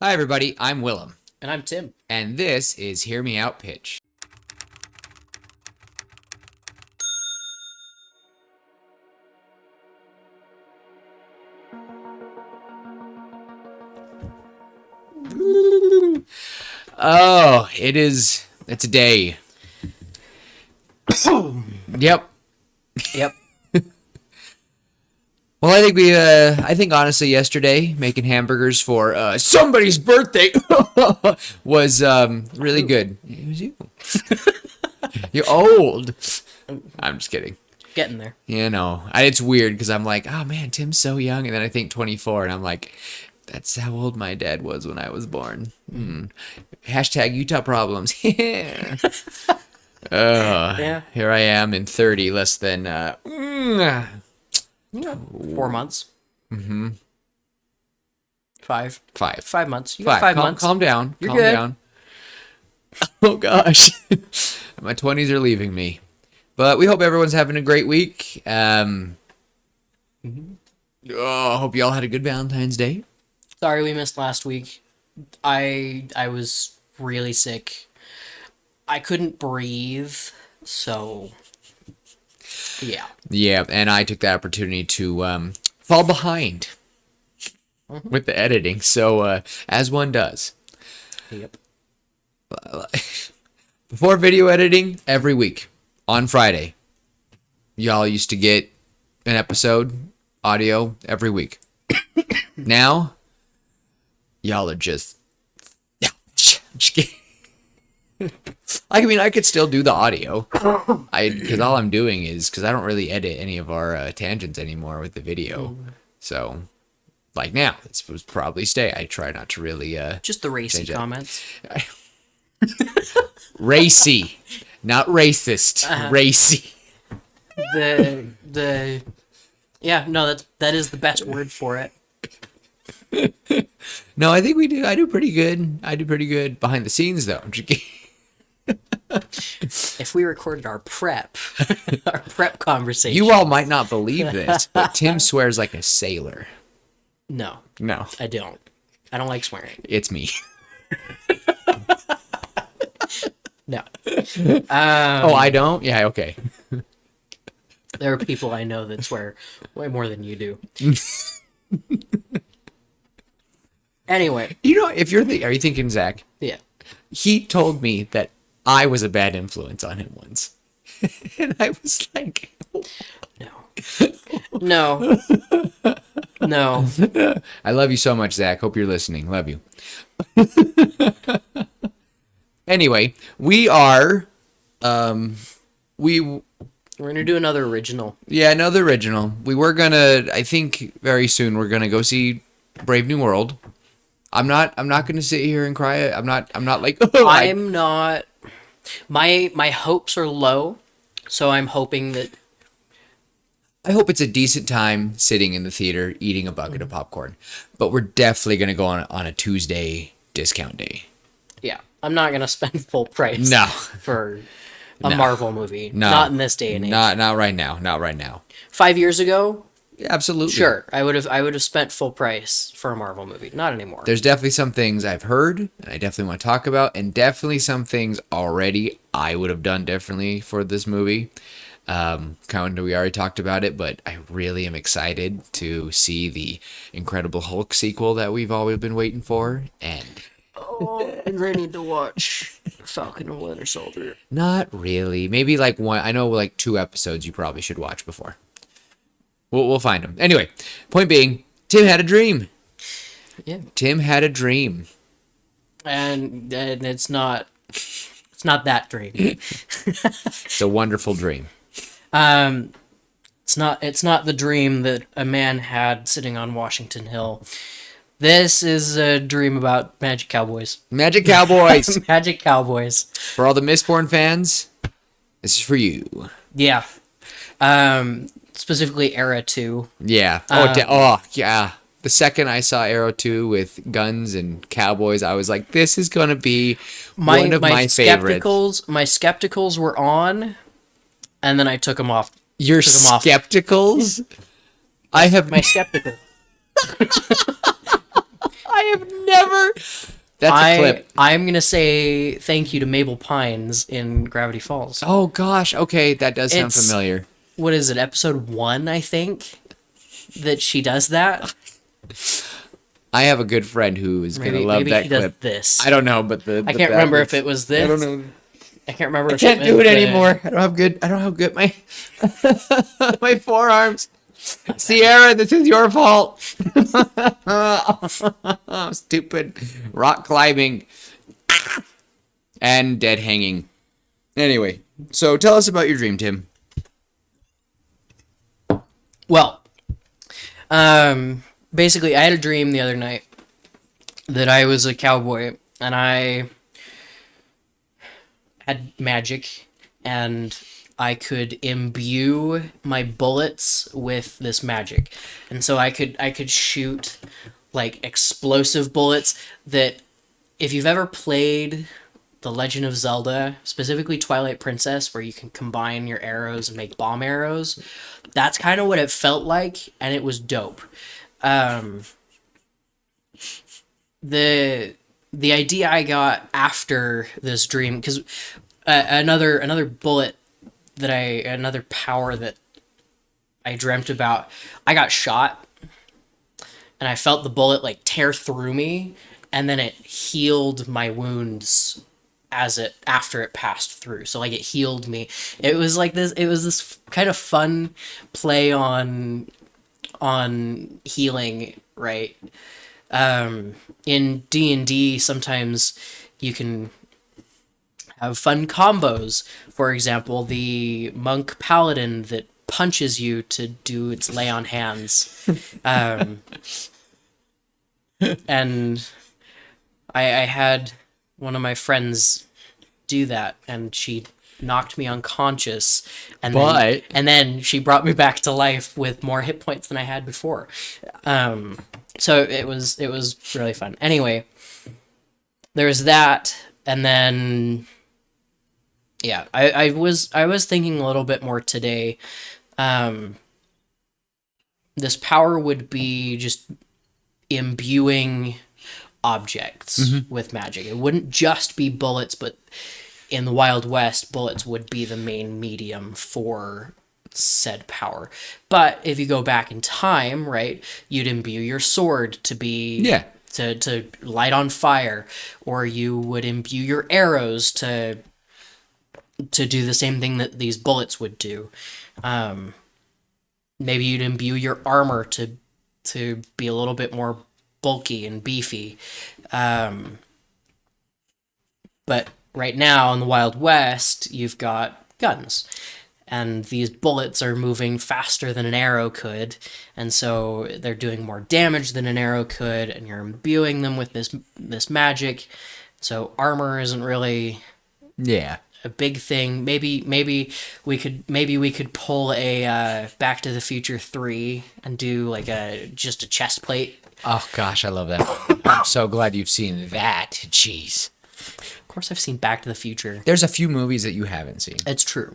Hi, everybody. I'm Willem. And I'm Tim. And this is Hear Me Out Pitch. Oh, it's a day. Yep. Yep. Well, I think honestly yesterday, making hamburgers for somebody's birthday was really good. It was you. You're old. I'm just kidding. Getting there. You know, it's weird because I'm like, oh man, Tim's so young. And then I think 24 and I'm like, that's how old my dad was when I was born. Hashtag Utah problems. Yeah. Yeah. Here I am in 30, less than 4 months. Mm-hmm. 5 months. You got 5 months. Calm down. You're Calm good. down. Oh gosh. My 20s are leaving me. But we hope everyone's having a great week. Hope you all had a good Valentine's Day. Sorry we missed last week. I was really sick. I couldn't breathe, so yeah. Yeah, and I took the opportunity to fall behind with the editing. So as one does. Yep. Before video editing, every week on Friday, y'all used to get an episode audio every week. Now, y'all are just kidding. I mean, I could still do the audio. Because all I'm doing is, because I don't really edit any of our tangents anymore with the video. So, like now, this would probably stay. I try not to really... just the racy comments. Racy. Not racist. Racy. Yeah, no, that is the best word for it. No, I think we do. I do pretty good. Behind the scenes, though. If we recorded our prep conversation. You all might not believe this, but Tim swears like a sailor. No, I don't. I don't like swearing. It's me. No. Oh, I don't? Yeah, okay. There are people I know that swear way more than you do. Anyway. You know, are you thinking Zach? Yeah. He told me that I was a bad influence on him once. And I was like... No. I love you so much, Zach. Hope you're listening. Love you. Anyway, we are... We're gonna do another original. Yeah, another original. We were gonna... I think very soon we're gonna go see Brave New World. I'm not gonna sit here and cry. I'm not like... Oh, I'm not... My hopes are low, so I'm hoping that... I hope it's a decent time sitting in the theater eating a bucket of popcorn. But we're definitely going to go on a Tuesday discount day. Yeah, I'm not going to spend full price for a Marvel movie. No. Not in this day and age. Not right now. 5 years ago? Yeah, absolutely. Sure, I would have spent full price for a Marvel movie. Not anymore. There's definitely some things I've heard and I definitely want to talk about, and definitely some things already I would have done differently for this movie. Kind of, we already talked about it, but I really am excited to see the Incredible Hulk sequel that we've always been waiting for, and I'm ready to watch Falcon and Winter Soldier. Not really. Maybe like one. I know like 2 episodes you probably should watch before. We'll find them. Anyway, point being, Tim had a dream. Yeah. Tim had a dream. And it's not that dream. It's a wonderful dream. It's not the dream that a man had sitting on Washington Hill. This is a dream about Magic Cowboys. Magic Cowboys. Magic Cowboys. For all the Mistborn fans, this is for you. Yeah. Specifically Era 2. Yeah. Yeah. The second I saw Arrow 2 with guns and cowboys, I was like, this is going to be one of my favorites. My skepticals were on, and then I took them off. Your skepticals? I have my skeptical. I have never. That's a clip. I'm gonna say thank you to Mabel Pines in Gravity Falls. Oh gosh, okay, that does sound It's- familiar. What is it? Episode 1, I think, that she does that. I have a good friend who is gonna love maybe that she clip. does this. I don't know, but I can't remember if it was this. I don't know. I can't remember. I can't do it anymore. I don't have good my my forearms. Sierra, this is your fault. Stupid rock climbing and dead hanging. Anyway, so tell us about your dream, Tim. Well, basically, I had a dream the other night that I was a cowboy and I had magic and I could imbue my bullets with this magic. And so I could shoot like explosive bullets that if you've ever played The Legend of Zelda, specifically Twilight Princess, where you can combine your arrows and make bomb arrows, that's kind of what it felt like, and it was dope. The idea I got after this dream, because another bullet another power that I dreamt about, I got shot, and I felt the bullet like tear through me, and then it healed my wounds after it passed through. So like it healed me. It was this kind of fun play on healing, right? In D&D sometimes you can have fun combos. For example, the monk paladin that punches you to do its lay on hands. And I had one of my friends do that, and she knocked me unconscious, and then she brought me back to life with more hit points than I had before. So it was really fun. Anyway, there was that, and then yeah, I was thinking a little bit more today. This power would be just imbuing objects with magic. It wouldn't just be bullets, but in the Wild West, bullets would be the main medium for said power. But if you go back in time, right, you'd imbue your sword to be to light on fire, or you would imbue your arrows to do the same thing that these bullets would do. Maybe you'd imbue your armor to be a little bit more bulky and beefy. But right now in the Wild West, you've got guns, and these bullets are moving faster than an arrow could, and so they're doing more damage than an arrow could, and you're imbuing them with this magic. So armor isn't really a big thing. Maybe we could pull a Back to the Future 3 and do like just a chest plate. Oh gosh, I love that. I'm so glad you've seen that. Jeez. Of course I've seen Back to the Future. There's a few movies that you haven't seen. It's true.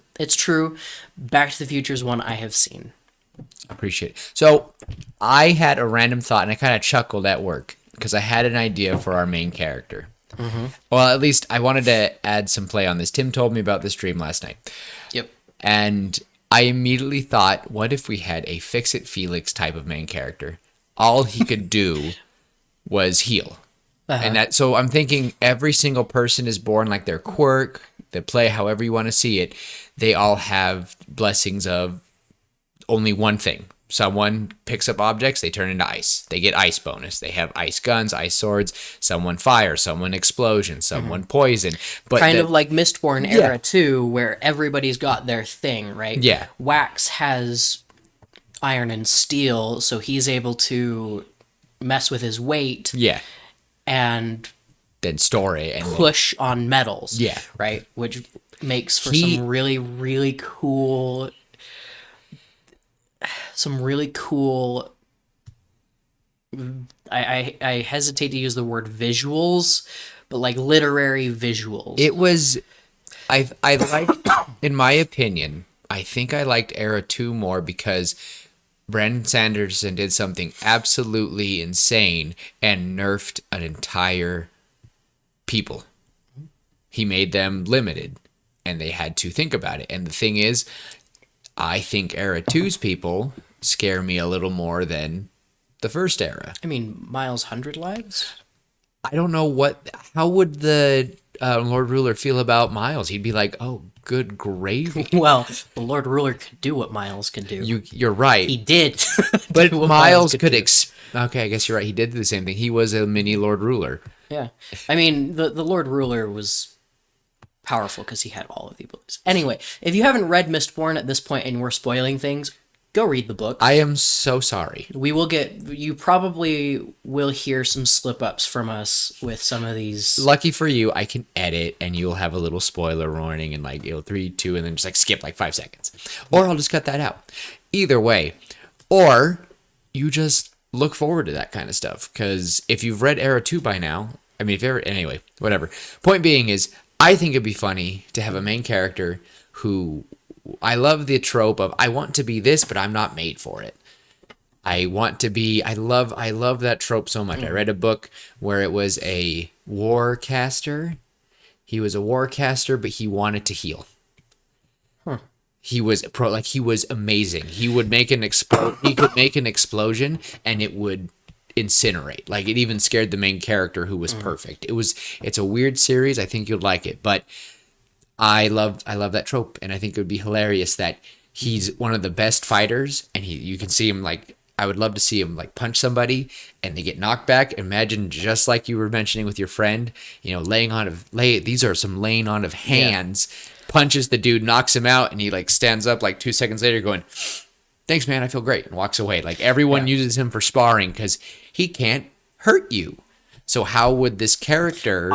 Back to the Future is one I have seen. Appreciate it. So I had a random thought, and I kind of chuckled at work because I had an idea for our main character. Well, at least I wanted to add some play on this. Tim told me about this dream last night. Yep. And I immediately thought, what if we had a Fix-It Felix type of main character? All he could do was heal. And so I'm thinking every single person is born like their quirk, the play, however you want to see it. They all have blessings of only one thing. Someone picks up objects, they turn into ice. They get ice bonus. They have ice guns, ice swords. Someone fire, someone explosion, someone poison. But kind of like Mistborn era too, where everybody's got their thing, right? Yeah. Wax has iron and steel, so he's able to mess with his weight. Yeah. And then store it and push on metals. Yeah. Right? Which makes for some really, really cool I hesitate to use the word visuals, but like literary visuals. It was I liked, in my opinion, I think I liked Era 2 more because Brandon Sanderson did something absolutely insane and nerfed an entire people. He made them limited, and they had to think about it. And the thing is, I think Era 2's people scare me a little more than the first era. I mean, Miles' 100 lives? I don't know how would the Lord Ruler feel about Miles? He'd be like, oh, good gravy. Well, the Lord Ruler could do what Miles can do. You're right. He did. But what Miles could do. okay, I guess you're right. He did do the same thing. He was a mini Lord Ruler. Yeah. I mean, the Lord Ruler was powerful because he had all of the abilities. Anyway, if you haven't read Mistborn at this point and we're spoiling things, go read the book. I am so sorry. You probably will hear some slip-ups from us with some of these. Lucky for you, I can edit and you'll have a little spoiler warning and like, 3, 2, and then just like skip like 5 seconds. Or I'll just cut that out. Either way. Or you just look forward to that kind of stuff. Because if you've read Era 2 by now, I mean, anyway, whatever. Point being is, I think it'd be funny to have a main character who, I love the trope of, I want to be this, but I'm not made for it. I love that trope so much. I read a book where it was a warcaster. He was a warcaster, but he wanted to heal. He was he was amazing. He would make he could make an explosion and it would incinerate. Like, it even scared the main character, who was perfect. It's a weird series. I think you'd like it, but I love that trope, and I think it would be hilarious that he's one of the best fighters, and you can see him like, I would love to see him like punch somebody and they get knocked back. Imagine, just like you were mentioning with your friend, these are some laying on of hands. Yeah. Punches the dude, knocks him out, and he like stands up like 2 seconds later going, thanks man, I feel great, and walks away. Like, everyone uses him for sparring because he can't hurt you. So how would this character...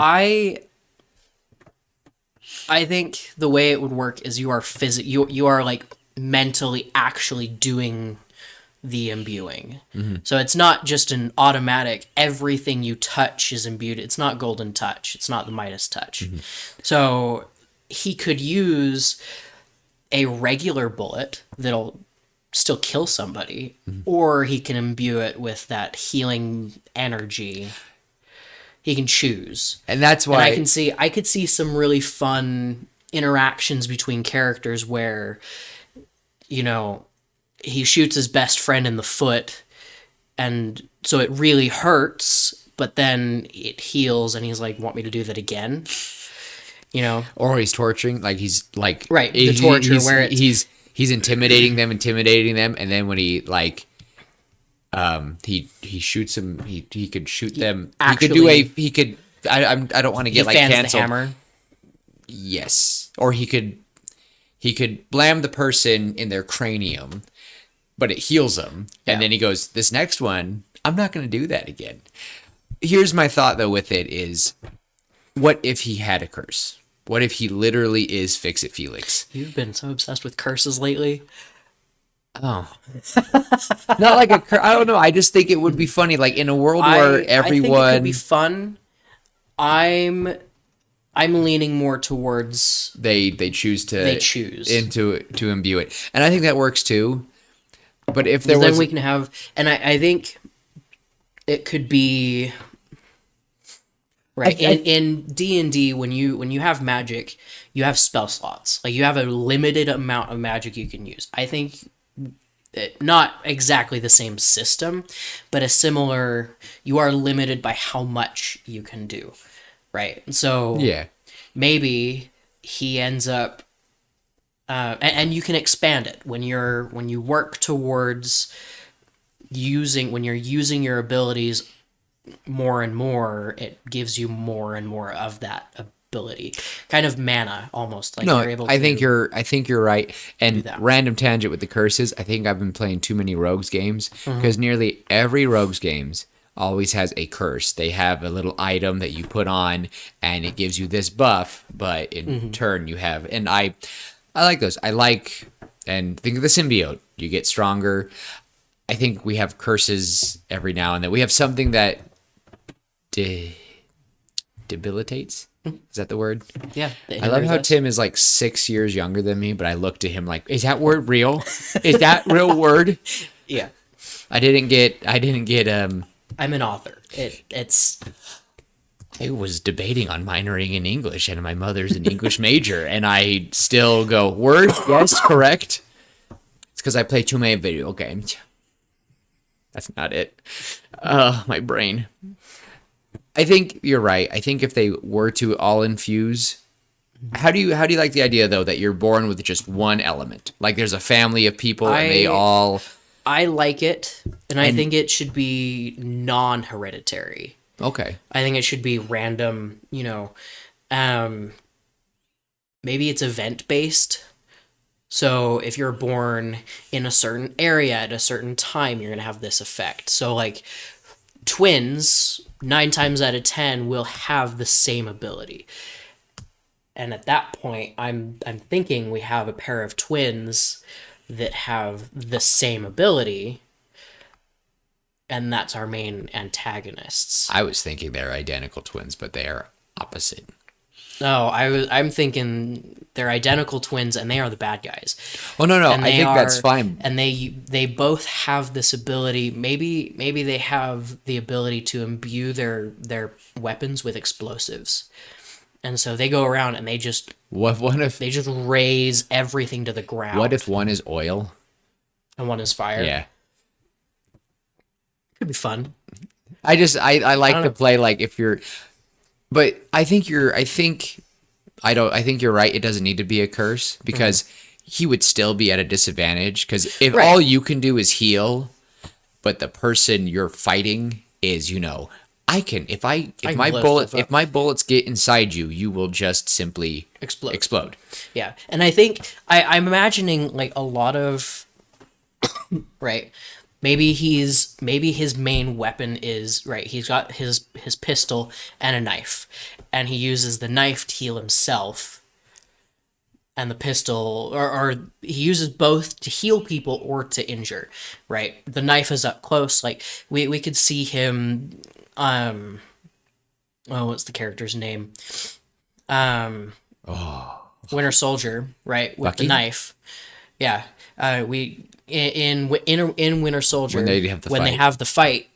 I think the way it would work is you are like mentally actually doing the imbuing. Mm-hmm. So it's not just an automatic, everything you touch is imbued. It's not golden touch. It's not the Midas touch. Mm-hmm. So he could use a regular bullet that'll still kill somebody, or he can imbue it with that healing energy. He can choose. And that's why I could see some really fun interactions between characters where, he shoots his best friend in the foot, and so it really hurts, but then it heals, and he's like, want me to do that again? Or he's torturing, like, he's like... Right, the torture where he's intimidating them, and then when he, like... he shoots him. He could shoot them. Actually, he could. I don't want to get like canceled. The hammer. Yes, or he could blam the person in their cranium, but it heals them, and then he goes, "This next one, I'm not going to do that again." Here's my thought though with it is, what if he had a curse? What if he literally is Fix-It Felix? You've been so obsessed with curses lately. Oh, not like a curse. I don't know. I just think it would be funny, like in a world where everyone. I think it could be fun. I'm leaning more towards they choose to imbue it, and I think that works too. But if there was, then we can have, and I think it could be right in D&D when you have magic, you have spell slots. Like, you have a limited amount of magic you can use. I think. Not exactly the same system, but a similar, you are limited by how much you can do, right? So maybe he ends up, and you can expand it when you work towards when you're using your abilities more and more, it gives you more and more of that ability, kind of mana almost. Like, you're able to, I think you're right. And random tangent with the curses, I think I've been playing too many Rogues games, because nearly every Rogues games always has a curse. They have a little item that you put on and it gives you this buff, but in turn you have, and I like those. I like, and think of the symbiote. You get stronger. I think we have curses every now and then. We have something that debilitates. Is that the word? Yeah. I love how Tim is like 6 years younger than me, but I look to him like, is that word real? Is that real word? Yeah. I didn't get I'm an author. It's I was debating on minoring in English, and my mother's an English major, and I still go, word, yes, correct. It's because I play too many video games. That's not it. My brain. I think you're right. I think if they were to all infuse, how do you like the idea though that you're born with just one element? Like there's a family of people and they all. I like it, and I think it should be non-hereditary. Okay. I think it should be random, maybe it's event based. So if you're born in a certain area at a certain time, you're going to have this effect. So like twins, 9 times out of 10 will have the same ability. And at that point, I'm thinking we have a pair of twins that have the same ability, and that's our main antagonists. I was thinking they're identical twins, but they are opposite. No, I'm thinking they're identical twins, and they are the bad guys. Oh no, I think that's fine. And they both have this ability. Maybe they have the ability to imbue their weapons with explosives, and so they go around and they just they just raise everything to the ground. What if one is oil and one is fire? Yeah. Could be fun. I like to play like if you're, but I think you're right. It doesn't need to be a curse because he would still be at a disadvantage because if all you can do is heal, but the person you're fighting is, if my bullets get inside you, you will just simply explode. Yeah. And I think I'm imagining like a lot of, right. Maybe his main weapon is he's got his pistol and a knife, and he uses the knife to heal himself, and the pistol or he uses both to heal people or to injure, right? The knife is up close, like we could see him what's the character's name? Winter Soldier, right? With Bucky? The knife. Yeah. In Winter Soldier, when they have the fight,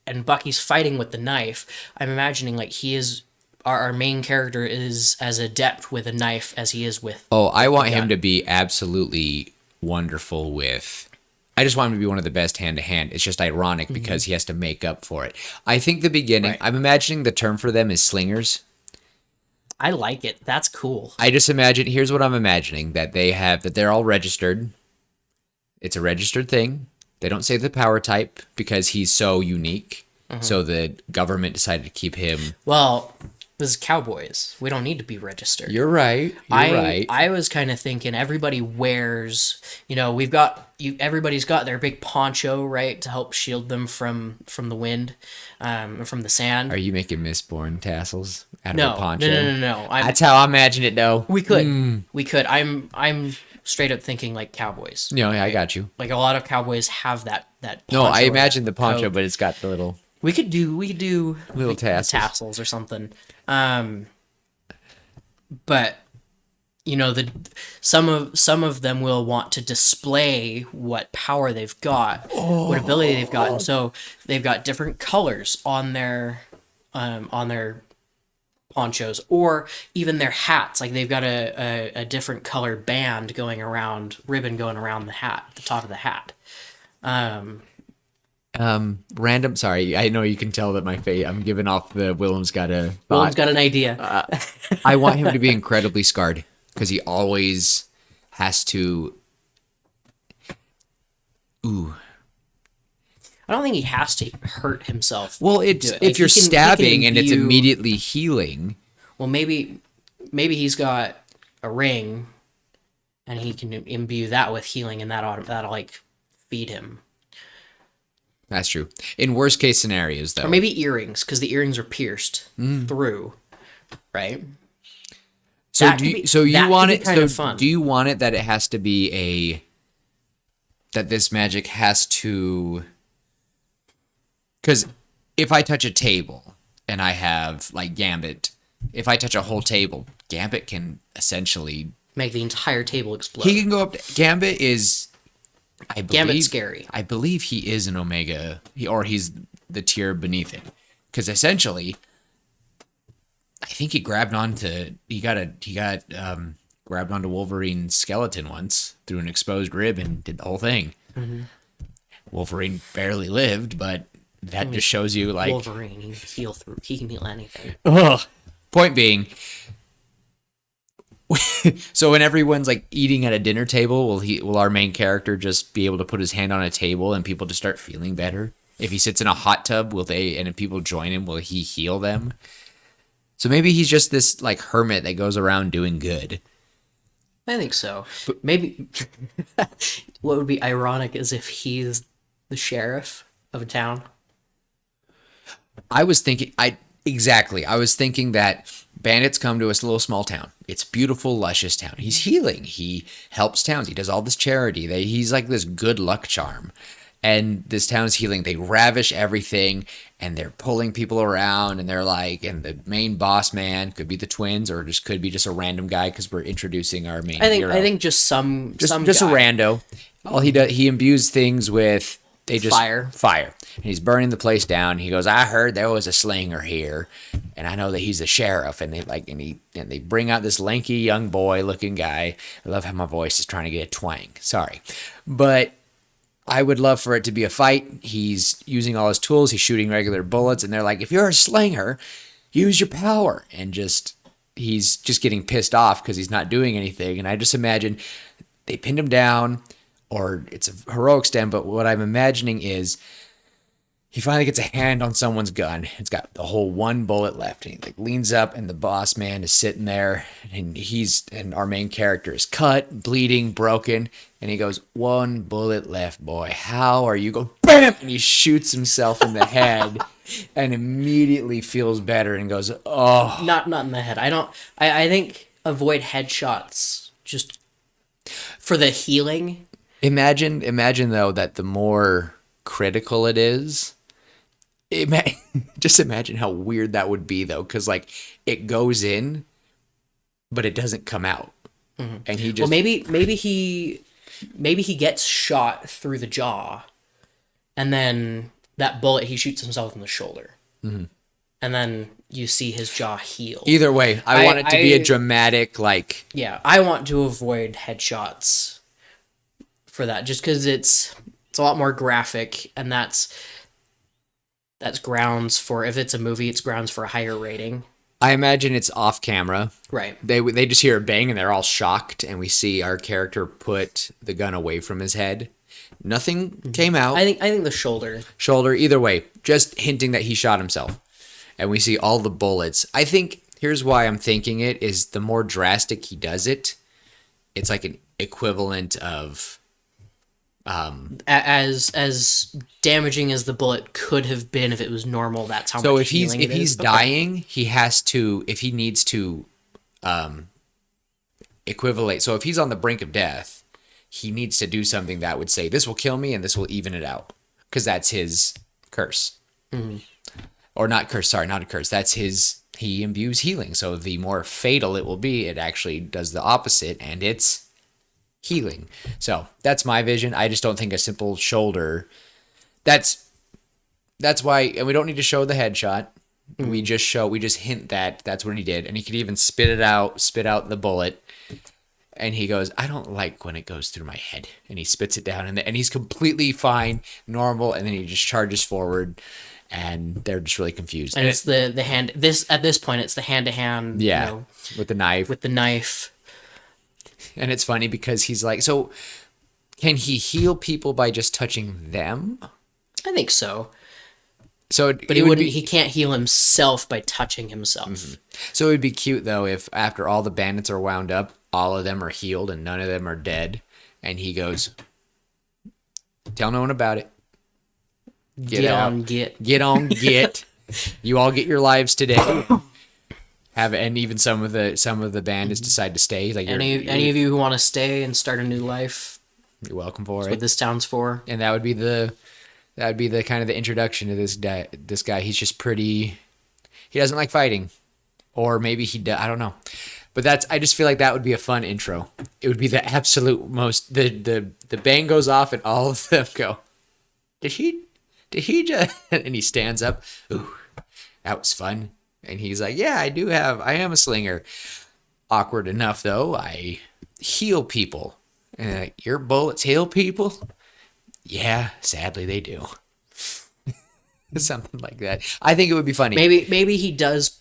and Bucky's fighting with the knife, I'm imagining like he is our main character is as adept with a knife as he is with. Oh, I want him to be absolutely wonderful with. I just want him to be one of the best hand to hand. It's just ironic because he has to make up for it. I think the beginning. Right. I'm imagining the term for them is slingers. I like it. That's cool. I just imagine. Here's what I'm imagining: that they're all registered. It's a registered thing. They don't say the power type because he's so unique. So the government decided to keep him. Well, this is cowboys. We don't need to be registered. You're right. I was kind of thinking everybody wears, everybody's got their big poncho, right, to help shield them from the wind, from the sand. Are you making Mistborn tassels out of a poncho? No. That's how I imagine it, though. We could. I'm straight up thinking like cowboys. No, I got you. Like a lot of cowboys have that poncho. No, I imagine the poncho, but it's got the little. We could do little like tassels or something. But some of them will want to display what power they've got, what ability they've got, and so they've got different colors on their ponchos, or even their hats. Like they've got a different color ribbon going around the hat, the top of the hat. Random. Sorry, I know you can tell that my face. I'm giving off the Willem's got an idea. I want him to be incredibly scarred because he always has to. Ooh. I don't think he has to hurt himself. Well, if you're stabbing and it's immediately healing. Well, maybe he's got a ring, and he can imbue that with healing, and that'll like feed him. That's true. In worst case scenarios, though, or maybe earrings, because the earrings are pierced through, right? So do you want it that it has to be that this magic has to? Because if I touch a table and I have like Gambit, if I touch a whole table, Gambit can essentially make the entire table explode. He can go up. Gambit is Gambit's scary. I believe he is an Omega, or he's the tier beneath it, because essentially, I think he got grabbed onto Wolverine's skeleton once through an exposed rib and did the whole thing. Mm-hmm. Wolverine barely lived, but that just shows you like Wolverine. He can heal anything. Ugh. Point being, so when everyone's like eating at a dinner table, will our main character just be able to put his hand on a table and people just start feeling better? If he sits in a hot tub, and if people join him, will he heal them? So maybe he's just this like hermit that goes around doing good. I think so. But maybe what would be ironic is if he's the sheriff of a town. I was thinking that bandits come to a little small town. It's beautiful, luscious town. He's healing. He helps towns. He does all this charity. He's like this good luck charm. And this town's healing. They ravish everything, and they're pulling people around, and they're like, and the main boss man could be the twins, or could be just a random guy because we're introducing our main hero. I think just some just guy. A rando. All he does, he imbues things with fire, and he's burning the place down. He goes, I heard there was a Slinger here, and I know that he's the sheriff. And they bring out this lanky young boy looking guy. I love how my voice is trying to get a twang. Sorry, but I would love for it to be a fight. He's using all his tools. He's shooting regular bullets, and they're like, if you're a Slinger, use your power. And he's just getting pissed off because he's not doing anything. And I just imagine they pinned him down, or it's a heroic stem, but what I'm imagining is he finally gets a hand on someone's gun. It's got the whole one bullet left, and he like leans up, and the boss man is sitting there, and our main character is cut, bleeding, broken, and he goes, one bullet left, boy. How are you? Go bam, and he shoots himself in the head, and immediately feels better and goes, oh, not in the head. I think avoid headshots just for the healing. Imagine though that the more critical it is, just imagine how weird that would be though, because like it goes in, but it doesn't come out, and he just maybe he gets shot through the jaw, and then that bullet he shoots himself in the shoulder, and then you see his jaw heal. Either way, I want it to be a dramatic like. Yeah, I want to avoid headshots for that, just because it's a lot more graphic, and that's grounds for, if it's a movie, it's grounds for a higher rating. I imagine it's off camera. Right. They just hear a bang and they're all shocked, and we see our character put the gun away from his head. Nothing came out. I think the shoulder. Either way, just hinting that he shot himself. And we see all the bullets. I think here's why I'm thinking it is the more drastic he does it, it's like an equivalent of as damaging as the bullet could have been if it was normal. That's how. So much if he's dying, he has to. If he needs to, equivalate. So if he's on the brink of death, he needs to do something that would say this will kill me and this will even it out, because that's his curse, or not curse. Sorry, not a curse. That's his. He imbues healing. So the more fatal it will be, it actually does the opposite, and it's healing. So that's my vision. I just don't think a simple shoulder. That's why, and we don't need to show the headshot. We just hint that that's what he did, and he could even spit out the bullet, and he goes, I don't like when it goes through my head, and he spits it down, and he's completely fine, normal, and then he just charges forward, and they're just really confused. And it's the hand. At this point, it's the hand to hand. Yeah, with the knife. And it's funny because he's like, so can he heal people by just touching them? I think so. So, but he can't heal himself by touching himself. Mm-hmm. So it would be cute though if after all the bandits are wound up, all of them are healed and none of them are dead, and he goes, "Tell no one about it. Get on. You all get your lives today." And even some of the bandits decide to stay. Like any of you who want to stay and start a new life, you're welcome for it. That's what this town's for. And that would be the kind of the introduction to this guy. He's just pretty. He doesn't like fighting, or maybe he does. I don't know. But I just feel like that would be a fun intro. It would be the absolute most. The bang goes off and all of them go. Did he just? And he stands up. Ooh, that was fun. And he's like, yeah, I am a slinger. Awkward enough though. I heal people. And like, your bullets heal people? Yeah, sadly they do. Something like that. I think it would be funny. Maybe he does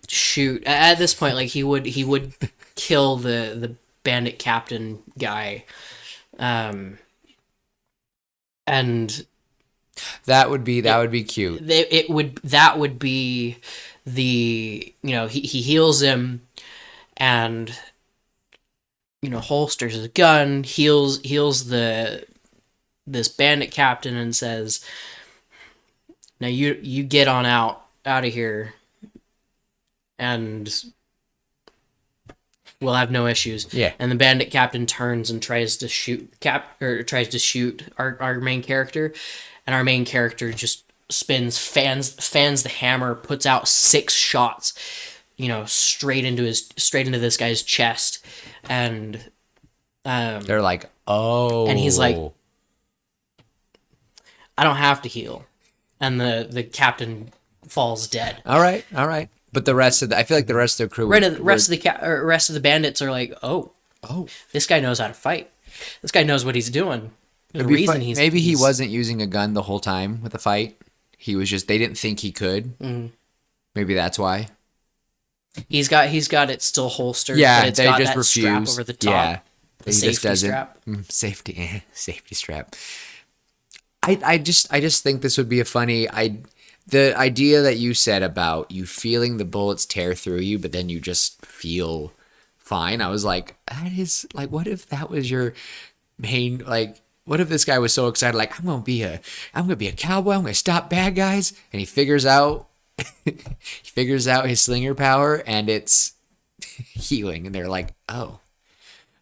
shoot at this point. Like he would kill the bandit captain guy, and that would be cute. That would be the he heals him, and holsters his gun, heals this bandit captain, and says, now you get on out of here, and we'll have no issues. Yeah. And the bandit captain turns and tries to shoot our main character, and our main character just fans the hammer, puts out 6 shots, straight into this guy's chest, and they're like, oh, and he's like, I don't have to heal, and the captain falls dead. All right. But I feel like the rest of the crew, rest of the bandits are like, oh, this guy knows how to fight. This guy knows what he's doing. Maybe he wasn't using a gun the whole time with the fight. He was just, they didn't think he could. Mm-hmm. Maybe that's why. He's got it still holstered. Yeah, but it's they got just that refuse. strap over the top. Yeah, the safety strap. Safety strap. I just think this would be a funny. The idea that you said about you feeling the bullets tear through you, but then you just feel fine. I was like, that is like, what if that was your main, like, what if this guy was so excited, like, I'm gonna be a cowboy, I'm gonna stop bad guys, and he figures out his slinger power, and it's healing, and they're like, oh,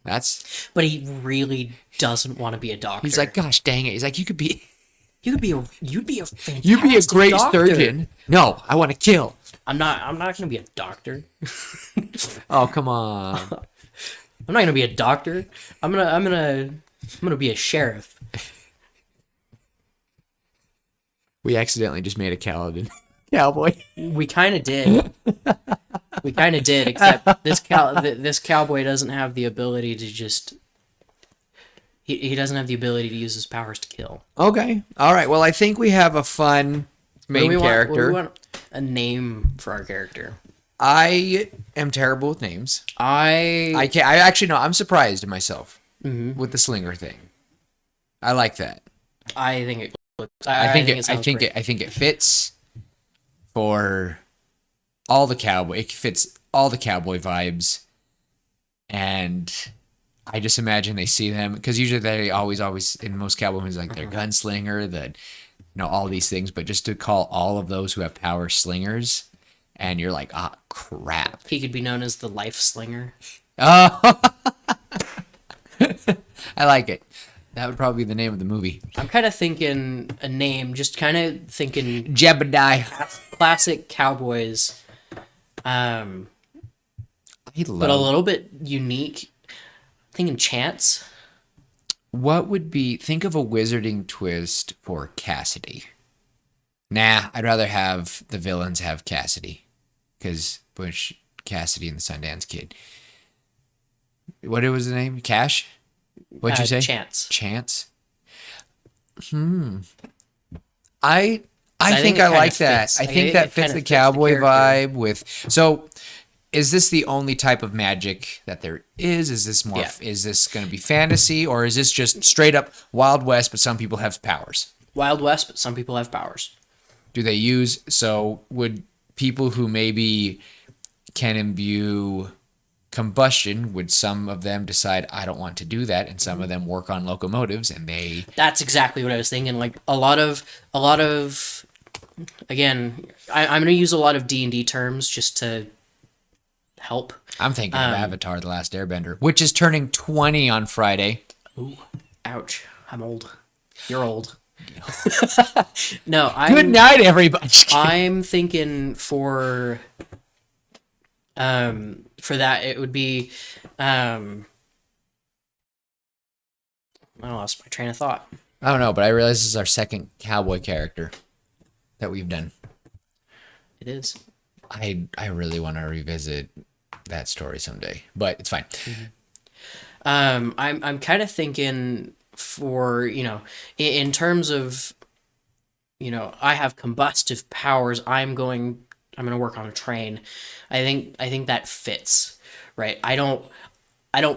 that's. But he really doesn't want to be a doctor. He's like, gosh dang it. He's like, you'd be a fantastic you'd be a great doctor. Surgeon. No, I want to kill. I'm not gonna be a doctor. Oh, come on. I'm not gonna be a doctor. I'm gonna be a sheriff. We accidentally just made a cowboy. We kind of did. Except this cowboy doesn't have the ability to just. He doesn't have the ability to use his powers to kill. Okay. All right. Well, I think we have a fun main character. We want a name for our character. I am terrible with names. I can't. I actually no. I'm surprised at myself with the slinger thing. I like that. I think it looks. I think it fits for all the cowboy. It fits all the cowboy vibes, and I just imagine they see them because usually they always in most cowboy movies like they're gunslinger, all these things, but just to call all of those who have power slingers, and you're like, ah, crap. He could be known as the lifeslinger. Oh, I like it. That would probably be the name of the movie. I'm kind of thinking a name, just kind of thinking Jebediah. Classic cowboys, but a little bit unique. Thinking Chance. What would be... Think of a wizarding twist for Cassidy. Nah, I'd rather have the villains have Cassidy. Because Cassidy and the Sundance Kid. What was the name? Cash? What'd you say? Chance. Chance? I think I like that. I think that fits the cowboy vibe with... So... Is this the only type of magic that there is? Is this more? Yeah. Is this going to be fantasy, or is this just straight up Wild West? But some people have powers. Wild West, but some people have powers. Do they use? So would people who maybe can imbue combustion? Would some of them decide I don't want to do that, and some of them work on locomotives, and they? That's exactly what I was thinking. Like a lot of. Again, I'm going to use a lot of D&D terms just to help. I'm thinking of Avatar: The Last Airbender, which is turning 20 on Friday. Ooh, ouch! I'm old. You're old. No, Good night, everybody. I'm thinking for For that, it would be. I lost my train of thought. I don't know, but I realize this is our second cowboy character that we've done. It is. I really want to revisit that story someday, but it's fine. I'm kind of thinking for, in terms of, I have combustive powers. I'm going to work on a train. I think that fits, right? I don't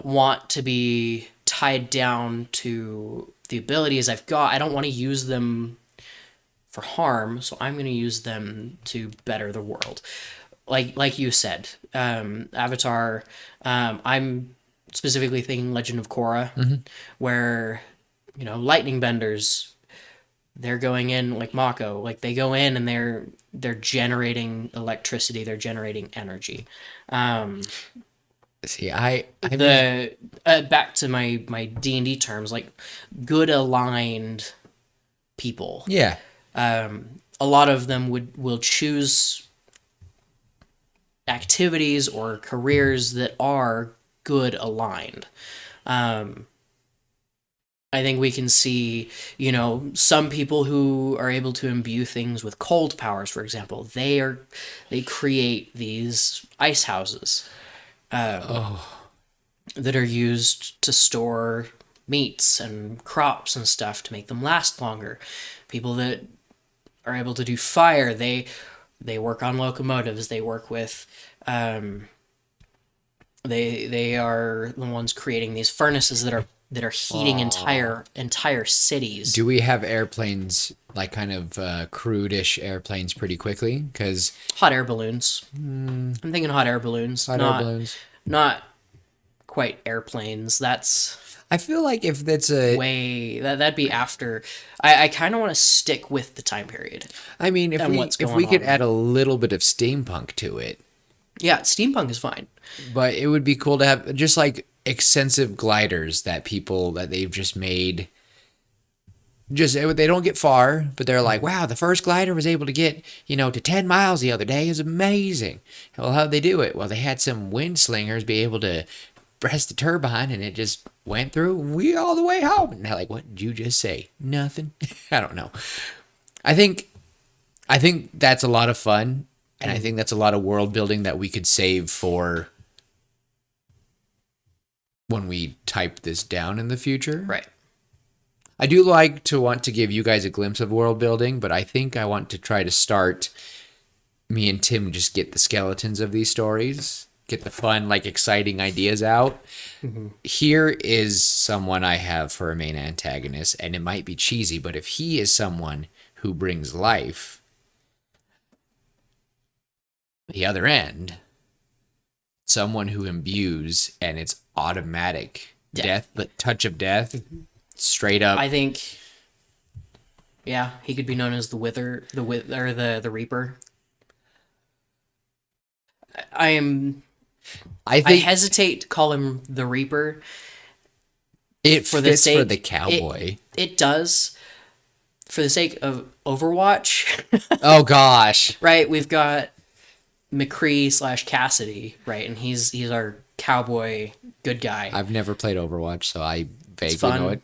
want to be tied down to the abilities I've got. I don't want to use them for harm, so I'm going to use them to better the world. Like you said, Avatar. I'm specifically thinking Legend of Korra, where lightning benders, they're going in like Mako, like they go in and they're generating electricity, they're generating energy. See, I Back to my D&D terms, like good aligned people. yeah. A lot of them will choose activities or careers that are good aligned. I think we can see, some people who are able to imbue things with cold powers, for example. They create these ice houses that are used to store meats and crops and stuff to make them last longer. People that are able to do fire, they work on locomotives. They work with they are the ones creating these furnaces that are heating entire cities. Do we have airplanes, like kind of crude-ish airplanes, pretty quickly? Because hot air balloons. I'm thinking hot air balloons. hot air balloons. Not quite airplanes. That's I feel like if that's that'd be after. I kind of want to stick with the time period. I mean, if we could add a little bit of steampunk to it. Yeah, steampunk is fine. But it would be cool to have just like extensive gliders that they've just made. They don't get far, but they're like, wow, the first glider was able to get, to 10 miles the other day. Is amazing. Well, how'd they do it? Well, they had some wind slingers be able to press the turbine and it just went through we all the way home. And they're like, what did you just say? Nothing. I don't know. I think that's a lot of fun. And I think that's a lot of world building that we could save for when we type this down in the future. Right. I do want to give you guys a glimpse of world building, but I think I want to try to start me and Tim just get the skeletons of these stories, get the fun, exciting ideas out. Mm-hmm. Here is someone I have for a main antagonist, and it might be cheesy, but if he is someone who brings life, the other end, someone who imbues and it's automatic death, the touch of death, straight up. I think, yeah, he could be known as the Reaper. I hesitate to call him the Reaper. It fits for the cowboy. It does. For the sake of Overwatch. Oh gosh. Right, we've got McCree / Cassidy, right, and he's our cowboy good guy. I've never played Overwatch, so I vaguely know it.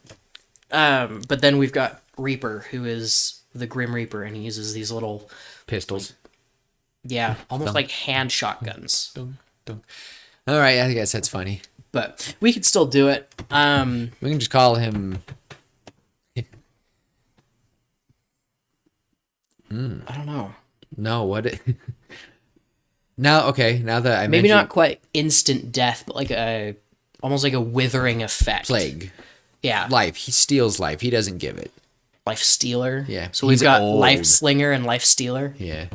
But then we've got Reaper, who is the Grim Reaper, and he uses these little pistols. Almost like hand shotguns. Dun, dun. All right, I guess that's funny. But we could still do it. We can just call him. I don't know. No, what? Now, okay. Now that I maybe not quite instant death, but almost like a withering effect. Plague. Yeah. Life. He steals life. He doesn't give it. Life stealer. Yeah. So we've got Lifeslinger and Life Stealer. Yeah.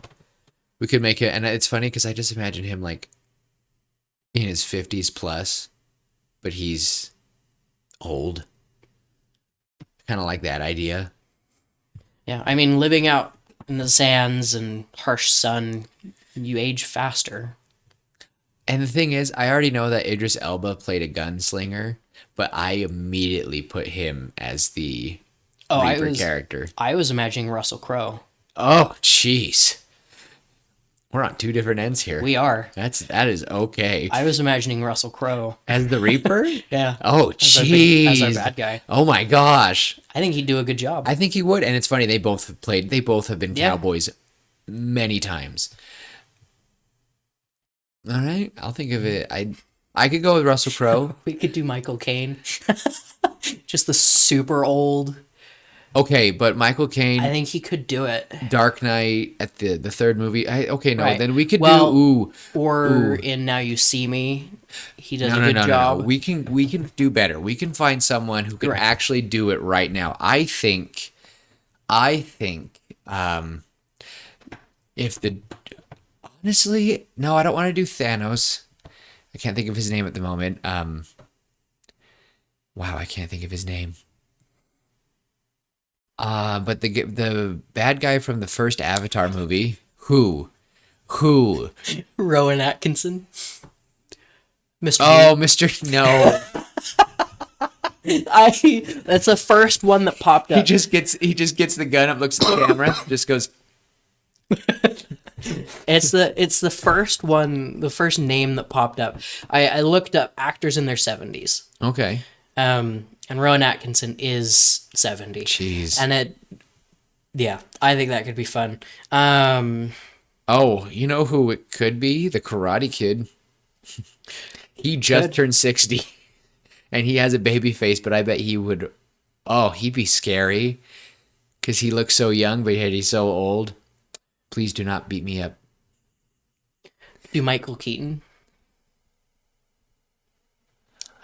We could make it, and it's funny because I just imagine him in his 50s plus, but he's old. Kind of like that idea. Yeah. I mean, living out in the sands and harsh sun, you age faster. And the thing is, I already know that Idris Elba played a gunslinger, but I immediately put him as the Reaper character. I was imagining Russell Crowe. Oh, jeez. We're on two different ends here. We are. That is okay. I was imagining Russell Crowe. As the Reaper? Yeah. Oh, As our jeez. bad guy. Oh my gosh. I think he'd do a good job. I think he would, and it's funny, they both have been Yeah. cowboys many times. All right, I'll think of it. I could go with Russell Crowe. We could do Michael Caine. Just the super old. Okay, but Michael I Caine, think he could do it. Dark Knight at the third movie. Right. Then we could Well, do Or in Now You See Me. He does a good no. job. We can do better. We can find someone who can Right. actually do it right now. I think if the honestly, no, I don't want to do Thanos. I can't think of his name at the moment. Wow, I can't think of his name. But the bad guy from the first Avatar movie, who? Rowan Atkinson. Mr. Oh, Mr. No. That's the first one that popped up. He just gets the gun up, looks at the camera, just goes. It's the first one, the first name that popped up. I looked up actors in their 70s. Okay. And Rowan Atkinson is 70. Jeez. And I think that could be fun. Oh, you know who it could be? The Karate Kid. He just turned 60, and he has a baby face, but I bet he would. Oh, he'd be scary, because he looks so young, but yet he's so old. Please do not beat me up. Do Michael Keaton.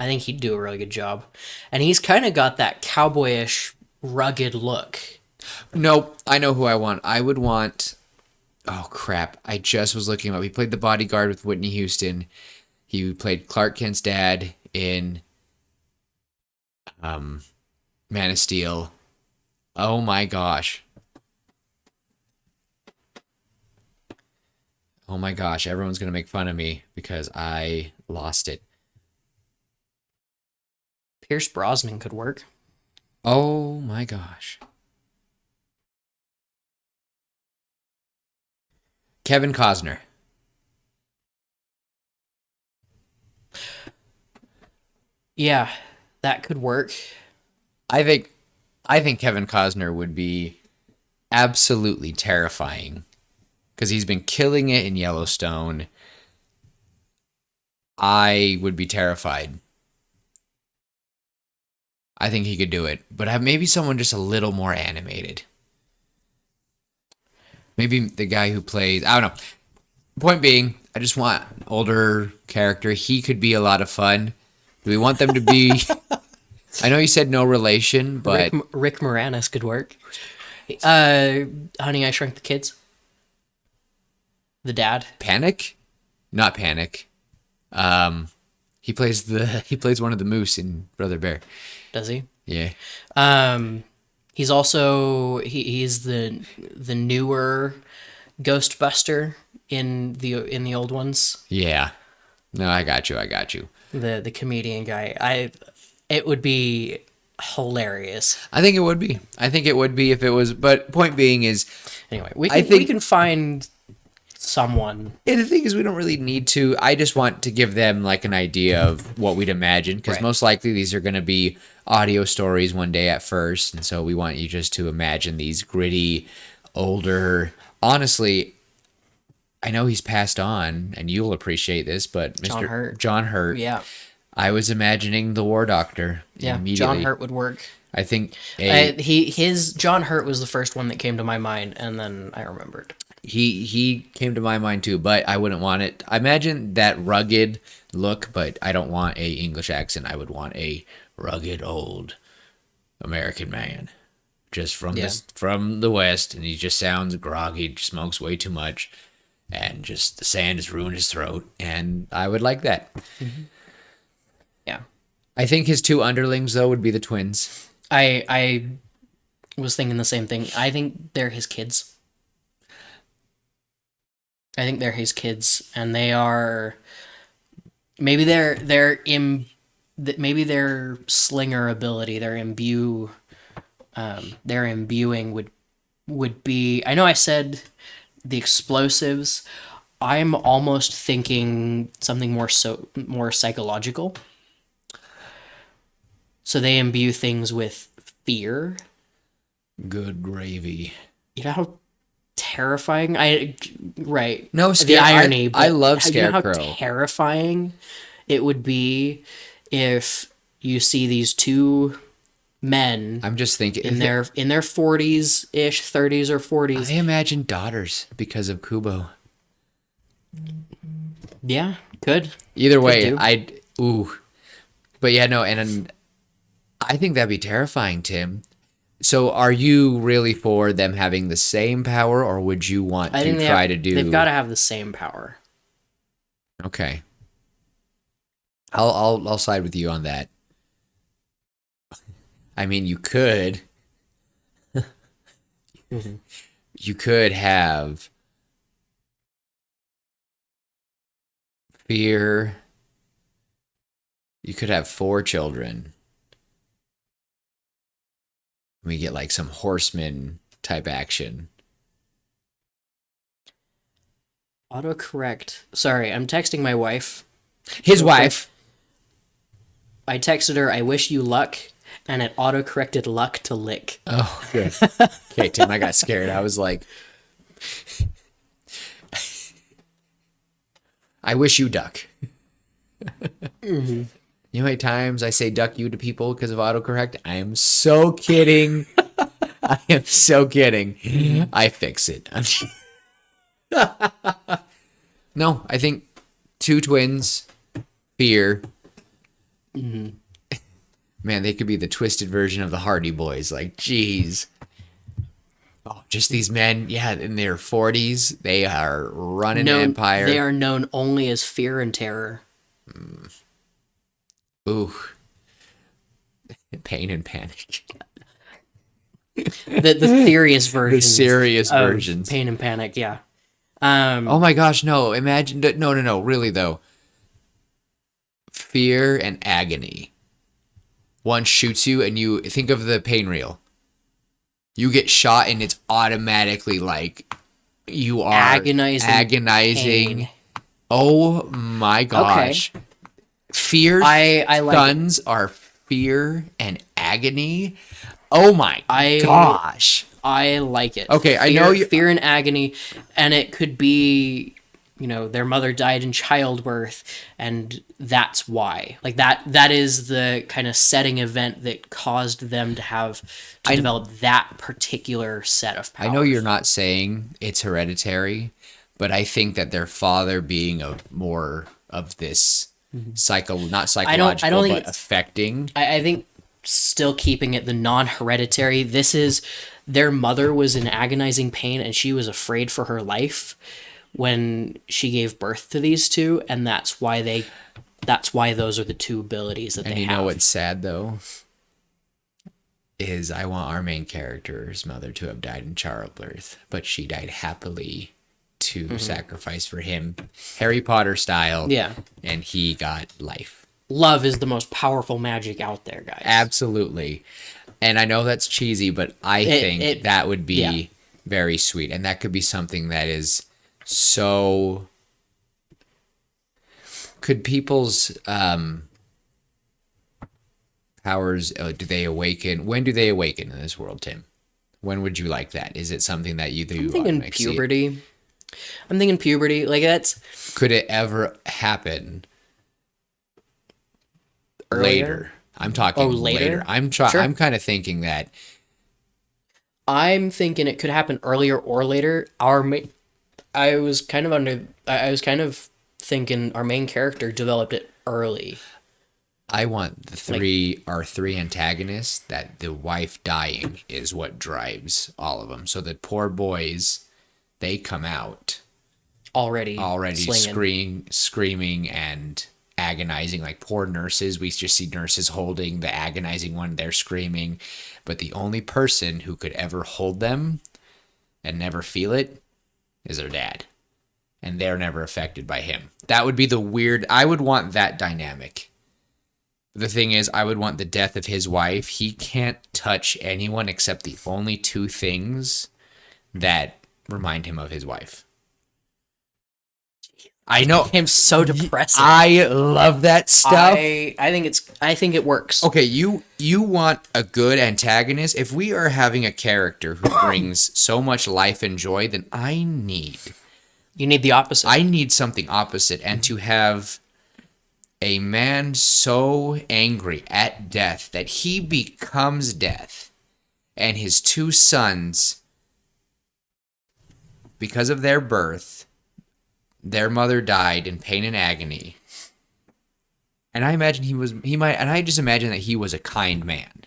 I think he'd do a really good job. And he's kind of got that cowboyish, rugged look. Nope, I know who I want. I would want. Oh crap! I just was looking him up. He played the bodyguard with Whitney Houston. He played Clark Kent's dad in Man of Steel. Oh my gosh. Oh my gosh, everyone's going to make fun of me because I lost it. Pierce Brosnan could work. Oh my gosh. Kevin Costner. Yeah, that could work. I think Kevin Costner would be absolutely terrifying because he's been killing it in Yellowstone. I would be terrified. I think he could do it, but have maybe someone just a little more animated. Maybe the guy who plays, I don't know. Point being, I just want an older character. He could be a lot of fun. Do we want them to be... I know you said no relation, but... Rick Moranis could work. Honey, I Shrunk the Kids. The dad. Panic? Not Panic. He plays one of the moose in Brother Bear. Does he? Yeah. He's also he's the newer Ghostbuster in the old ones. Yeah. No, I got you. The comedian guy. It would be hilarious. I think it would be. If it was, but point being is, anyway, we can find someone. Yeah, the thing is, we don't really need to. I just want to give them like an idea of what we'd imagine, because most likely these are going to be audio stories one day at first, and so we want you just to imagine these gritty, older. Honestly, I know he's passed on, and you'll appreciate this, but John Hurt. Yeah, I was imagining the War Doctor. Yeah, immediately. John Hurt would work. I think John Hurt was the first one that came to my mind, and then I remembered. He came to my mind too, but I wouldn't want it. I imagine that rugged look, but I don't want a English accent. I would want a rugged old American man, just from the West, and he just sounds groggy, smokes way too much, and just the sand has ruined his throat, and I would like that. Mm-hmm. Yeah, I think his two underlings though would be the twins. I was thinking the same thing. I think they're his kids. And they are maybe their slinger ability, their imbuing would be. I know I said the explosives. I'm almost thinking something more psychological. So they imbue things with fear. Good gravy. You know how terrifying right. No, the irony. I love You know Scarecrow. how terrifying it would be if you see these two men I'm just thinking in their 40s ish, 30s or 40s. I imagine daughters because of Kubo. Yeah, could. Either way, do. But yeah, no, and I think that'd be terrifying, Tim. So are you really for them having the same power, or would you want to try to do... They've got to have the same power. Okay. I'll side with you on that. I mean, you could... You could have fear. You could have 4 children. We get like some horseman type action. Autocorrect. Sorry, I'm texting my wife. His wife. I texted her, I wish you luck, and it autocorrected luck to lick. Oh, good. Okay, Tim, I got scared. I was like, I wish you duck. Mm-hmm. You know how many times I say duck you to people because of autocorrect? I am so kidding. I am so kidding. I fix it. No, I think 2 twins, fear. Mm-hmm. Man, they could be the twisted version of the Hardy Boys. Like, geez. Oh, just these men, yeah, in their 40s, they are running an empire. They are known only as fear and terror. Ooh. Pain and panic. The serious version. The serious versions. Pain and panic, yeah. Oh my gosh, no. Imagine, no, really though. Fear and agony. One shoots you and you think of the pain reel. You get shot and it's automatically like you are agonizing. Pain. Oh my gosh. Okay. Fear's I like sons are fear and agony. Oh my gosh. I like it. Okay, I know you... Fear and agony, and it could be, their mother died in childbirth, and that's why. Like that is the kind of setting event that caused them to develop that particular set of powers. I know you're not saying it's hereditary, but I think that their father being more of this not psychological, but affecting. I think still keeping it the non-hereditary. This is their mother was in agonizing pain and she was afraid for her life when she gave birth to these two, and that's why those are the 2 abilities that they have. And you know what's sad though? Is I want our main character's mother to have died in childbirth, but she died happily to sacrifice for him, Harry Potter style. Yeah. And he got life. Love is the most powerful magic out there, guys. Absolutely. And I know that's cheesy, but I think that would be very sweet. And that could be something that is so... Could people's powers, do they awaken? When do they awaken in this world, Tim? When would you like that? Is it something that you do? I'm thinking puberty. I'm thinking puberty. Like that's... Could it ever happen later? I'm talking later. I'm kind of thinking that. I'm thinking it could happen earlier or later. I was kind of thinking our main character developed it early. I want our 3 antagonists, that the wife dying is what drives all of them. So the poor boys, they come out already screaming and agonizing, like poor nurses. We just see nurses holding the agonizing one, they're screaming, but the only person who could ever hold them and never feel it is their dad, and they're never affected by him. That would be I would want that dynamic. The thing is, I would want the death of his wife. He can't touch anyone except the only 2 things that remind him of his wife. I know. I'm so depressing. I love that stuff. I think it works. Okay, you want a good antagonist. If we are having a character who brings so much life and joy, then You need the opposite. I need something opposite. And to have a man so angry at death that he becomes death, and his two sons, because of their birth, their mother died in pain and agony. And I imagine I just imagine that he was a kind man.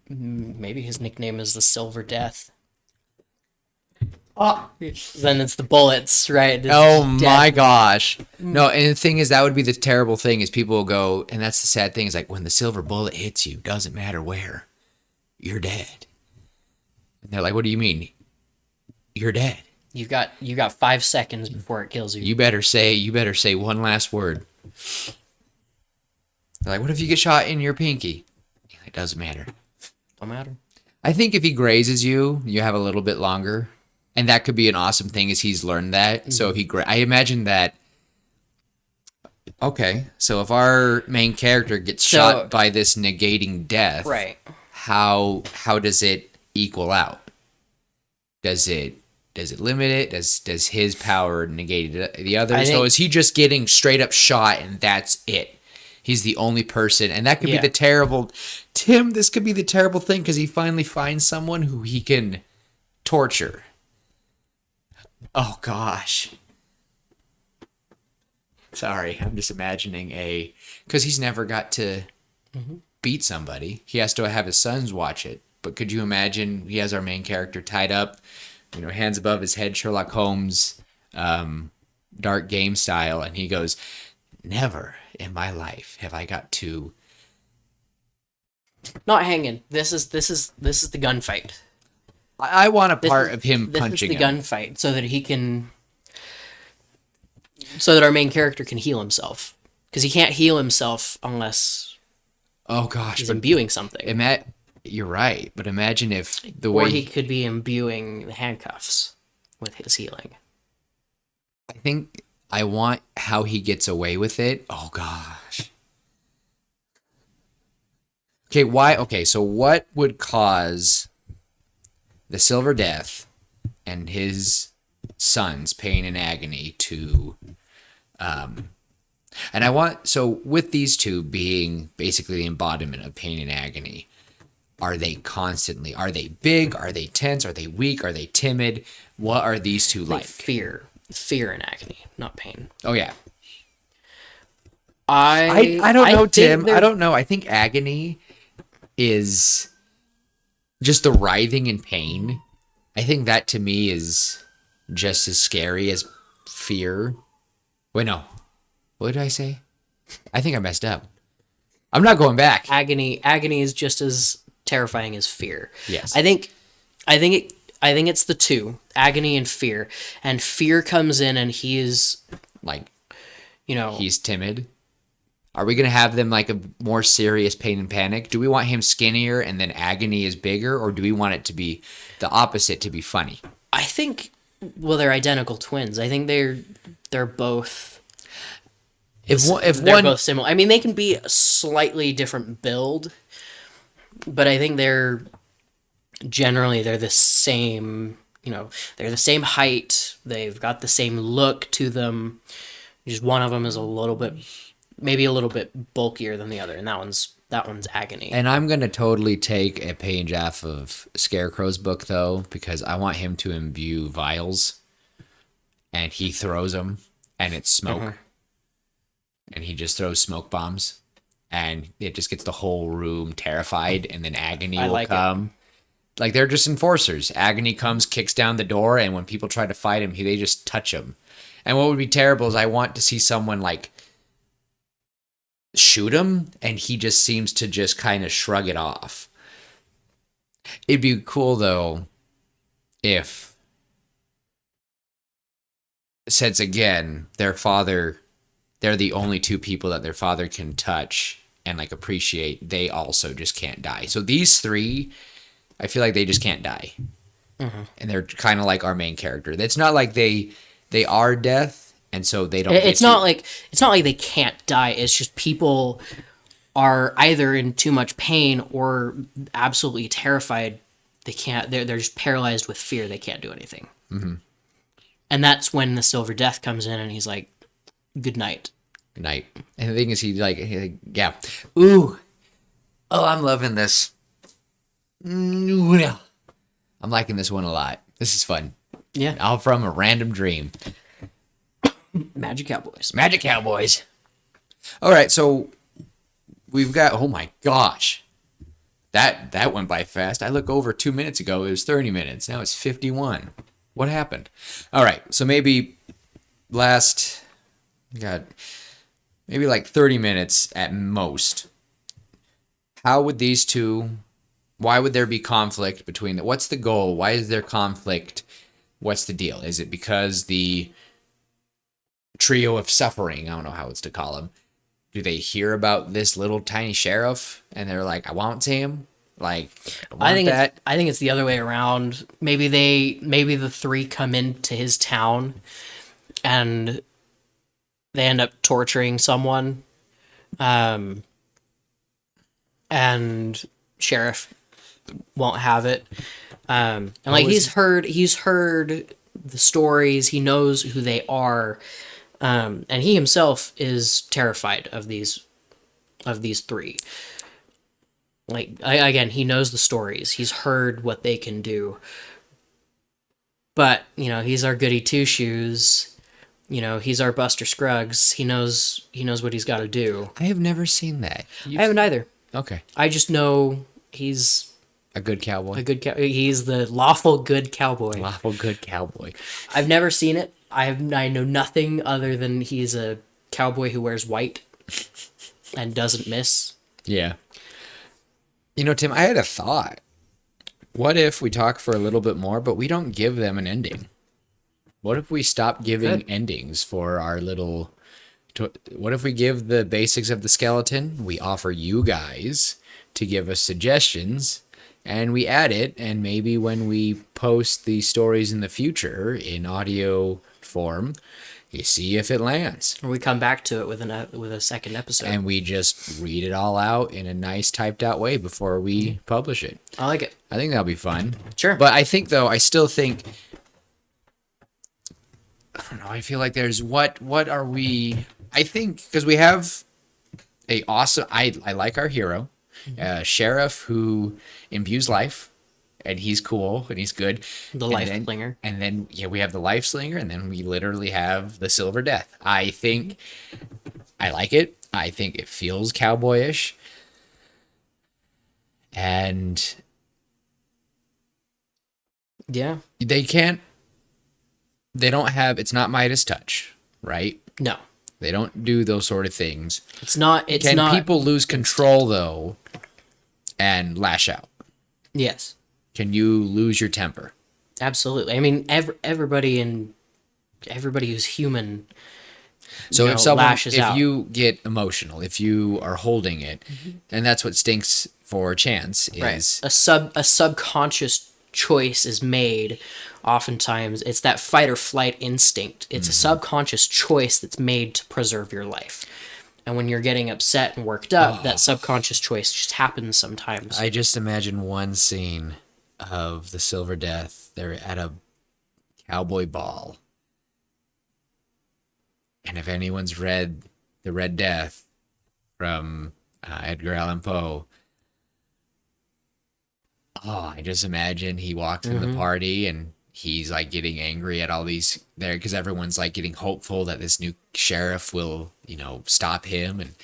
Maybe his nickname is the Silver Death. Then it's the bullets, right? Oh my gosh. No, and the thing is, that would be the terrible thing is people will go, and that's the sad thing is like when the silver bullet hits you, doesn't matter where, you're dead. And they're like, what do you mean? You're dead. You got 5 seconds before it kills you. You better say one last word. They're like, what if you get shot in your pinky? It doesn't matter. Don't matter. I think if he grazes you, you have a little bit longer. And that could be an awesome thing is he's learned that. Mm-hmm. So if I imagine that. Okay, so if our main character gets shot by this negating death, right? How does it equal out? Does it limit it? Does his power negate the other? So is he just getting straight up shot and that's it? He's the only person, and that could be the terrible. Tim, this could be the terrible thing because he finally finds someone who he can torture. Oh gosh. Sorry, I'm just imagining because he's never got to beat somebody. He has to have his sons watch it. But could you imagine he has our main character tied up, hands above his head, Sherlock Holmes, dark game style, and he goes, never in my life have I got to. Not hanging. This is the gunfight. I want a part of him punching him. This is the gunfight, so that our main character can heal himself, because he can't heal himself unless. Oh gosh, he's imbuing something. You're right, but imagine if or he could be imbuing the handcuffs with his healing. I think I want how he gets away with it. Oh gosh. Okay, why? Okay, so what would cause the Silver Death and his sons' pain and agony to, and I want, so with these two being basically the embodiment of pain and agony, are they big? Are they tense? Are they weak? Are they timid? What are these two like? Fear and agony, not pain. Oh yeah. I don't know, Tim. I don't know. I think agony is just the writhing in pain. I think that to me is just as scary as fear. Wait, no. What did I say? I think I messed up. I'm not going back. Agony is just as terrifying as fear. Yes. I think it's the two, agony and fear. And fear comes in and he is like, he's timid. Are we going to have them like a more serious pain and panic? Do we want him skinnier and then agony is bigger? Or do we want it to be the opposite, to be funny? I think, they're identical twins. I think they're both... They're both similar. I mean, they can be a slightly different build, but I think they're the same, they're the same height. They've got the same look to them. Just one of them is maybe a little bit bulkier than the other, and that one's agony. And I'm going to totally take a page off of Scarecrow's book, though, because I want him to imbue vials, and he throws them, and it's smoke. Mm-hmm. And he just throws smoke bombs, and it just gets the whole room terrified, and then agony will come. Like, they're just enforcers. Agony comes, kicks down the door, and when people try to fight him, they just touch him. And what would be terrible is I want to see someone, like, shoot him, and he just seems to just kind of shrug it off. It'd be cool, though, if, since, again, they're the only two people that their father can touch and like appreciate, they also just can't die. So these three, I feel like they just can't die. Mm-hmm. And they're kind of like our main character. It's not like they are death, and so they don't. It's not like they can't die. It's just people are either in too much pain or absolutely terrified. They can't. They're just paralyzed with fear. They can't do anything. Mm-hmm. And that's when the Silver Death comes in, and he's like, "Good night." Good night. And the thing is, he's like, yeah, ooh, oh, I'm loving this. I'm liking this one a lot. This is fun. Yeah. All from a random dream. Magic Cowboys. Magic Cowboys. All right, so we've got. Oh my gosh, that went by fast. I looked over 2 minutes ago. It was 30 minutes. Now it's 51. What happened? All right, so maybe maybe like 30 minutes at most. How would these two? Why would there be conflict between them? What's the goal? Why is there conflict? What's the deal? Is it because the trio of suffering, I don't know how it's to call them, do they hear about this little tiny sheriff and they're like, I want him? Like, I think it's the other way around. Maybe the three come into his town and they end up torturing someone. And sheriff won't have it. And like he's heard the stories, he knows who they are. And he himself is terrified of these three. Like, again, he knows the stories. He's heard what they can do. But, he's our goody two-shoes. He's our Buster Scruggs. He knows what he's got to do. I have never seen that. I haven't either. Okay. I just know he's a good cowboy. He's the lawful good cowboy. Lawful good cowboy. I've never seen it. I know nothing other than he's a cowboy who wears white and doesn't miss. Yeah. Tim, I had a thought. What if we talk for a little bit more, but we don't give them an ending? What if we stop giving endings for our little... What if we give the basics of the skeleton? We offer you guys to give us suggestions, and we add it, and maybe when we post the stories in the future in audio form, you see if it lands. Or we come back to it with a second episode. And we just read it all out in a nice typed out way before we publish it. I like it. I think that'll be fun. Sure. But I still think, I don't know, I feel like there's, what are we, I think, because we have a awesome, I like our hero, sheriff who imbues life. And he's cool, and he's good. The lifeslinger. And then we have the lifeslinger, and then we literally have the Silver Death. I think I like it. I think it feels cowboyish. And yeah. They don't have, it's not Midas touch, right? No. They don't do those sort of things. Can people lose control, though, and lash out? Yes. Can you lose your temper? Absolutely. I mean, everybody who's human. So lashes out. If you get emotional, if you are holding it, and that's what stinks for Chance is right. A subconscious choice is made. Oftentimes, it's that fight or flight instinct. It's a subconscious choice that's made to preserve your life. And when you're getting upset and worked up, that subconscious choice just happens sometimes. I just imagine one scene of the Silver Death. They're at a cowboy ball. And if anyone's read The Red Death from Edgar Allan Poe, I just imagine he walks into the party and he's like getting angry at all these there because everyone's like getting hopeful that this new sheriff will, stop him, and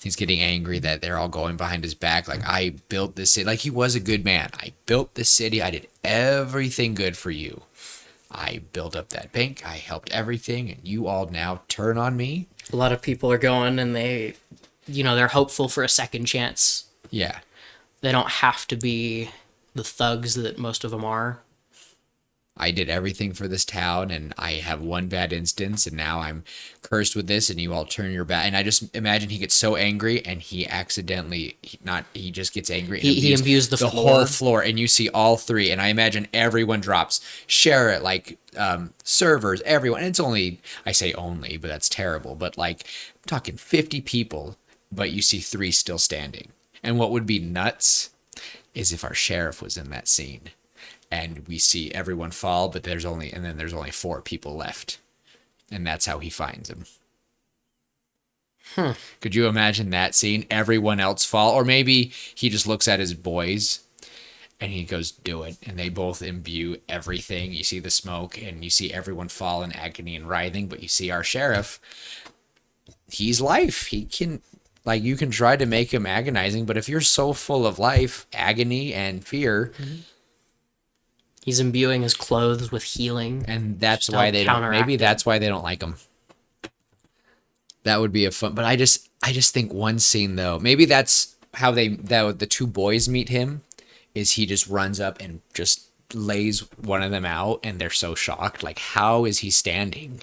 he's getting angry that they're all going behind his back. Like, I built this city. Like, he was a good man. I built this city. I did everything good for you. I built up that bank. I helped everything, and you all now turn on me. A lot of people are going and they're hopeful for a second chance. Yeah. They don't have to be the thugs that most of them are. I did everything for this town, and I have one bad instance, and now I'm cursed with this, and you all turn your back. And I just imagine he gets so angry, and he accidentally, he just gets angry. And He imbues the floor. whole floor, and you see all three. And I imagine everyone drops. Sheriff, like servers, everyone. And it's only, I say only, but that's terrible. But like, I'm talking 50 people, but you see three still standing. And what would be nuts is if our sheriff was in that scene. And we see everyone fall, but there's only 4 people left. And that's how he finds him. Could you imagine that scene? Everyone else fall. Or maybe he just looks at his boys and he goes, do it. And they both imbue everything. You see the smoke and you see everyone fall in agony and writhing. But you see our sheriff, he's life. He can, like, you can try to make him agonizing. But if you're so full of life, agony, and fear... He's imbuing his clothes with healing. And that's why they don't, maybe that's why they don't like him. That would be a fun, but I just think one scene though, maybe that's how the 2 boys meet him, is he just runs up and just lays one of them out and they're so shocked. Like, how is he standing?